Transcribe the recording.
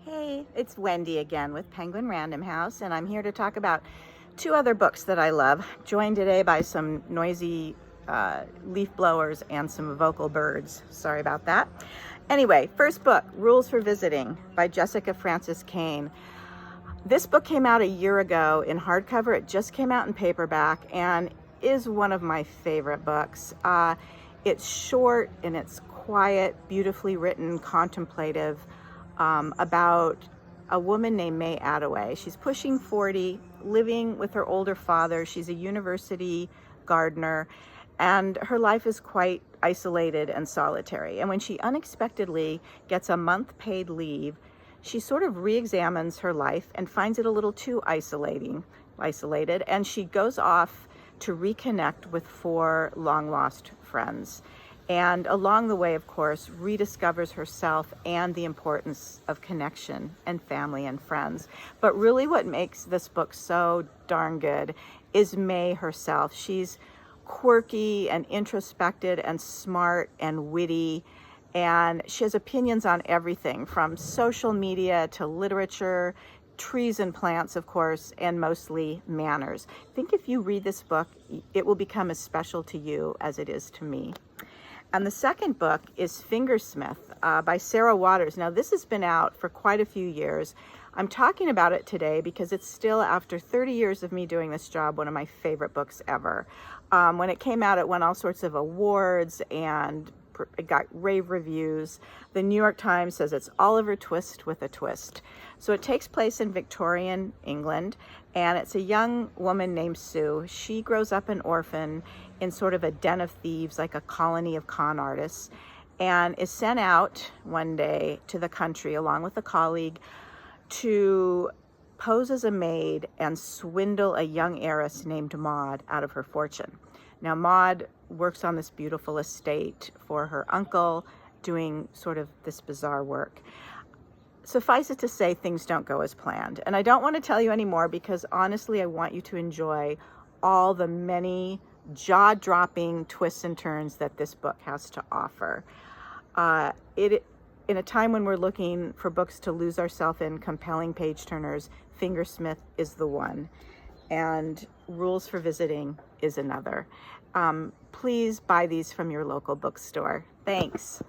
Hey, it's Wendy again with Penguin Random House, and I'm here to talk about two other books that I love, joined today by some noisy leaf blowers and some vocal birds. Sorry about that. Anyway, first book, Rules for Visiting by Jessica Francis Kane. This book came out a year ago in hardcover. It just came out in paperback and is one of my favorite books. It's short and it's quiet, beautifully written, contemplative, about a woman named May Attaway. She's pushing 40, living with her older father. She's a university gardener, and her life is quite isolated and solitary. And when she unexpectedly gets a month paid leave, she sort of re-examines her life and finds it a little too isolated, and she goes off to reconnect with four long-lost friends. And along the way, of course, rediscovers herself and the importance of connection and family and friends. But really what makes this book so darn good is May herself. She's quirky and introspective and smart and witty, and she has opinions on everything from social media to literature, trees and plants, of course, and mostly manners. I think if you read this book, it will become as special to you as it is to me. And the second book is Fingersmith by Sarah Waters. Now, this has been out for quite a few years. I'm talking about it today because it's still, after 30 years of me doing this job, one of my favorite books ever. When it came out, it won all sorts of awards and it got rave reviews. The New York Times says it's Oliver Twist with a twist. So it takes place in Victorian England, and it's a young woman named Sue. She grows up an orphan in sort of a den of thieves, like a colony of con artists, and is sent out one day to the country along with a colleague to pose as a maid and swindle a young heiress named Maud out of her fortune. Now, Maud works on this beautiful estate for her uncle, doing sort of this bizarre work. Suffice it to say, things don't go as planned. And I don't want to tell you anymore because honestly, I want you to enjoy all the many jaw-dropping twists and turns that this book has to offer. In a time when we're looking for books to lose ourselves in compelling page-turners, Fingersmith is the one, and Rules for Visiting is another. Please buy these from your local bookstore. Thanks.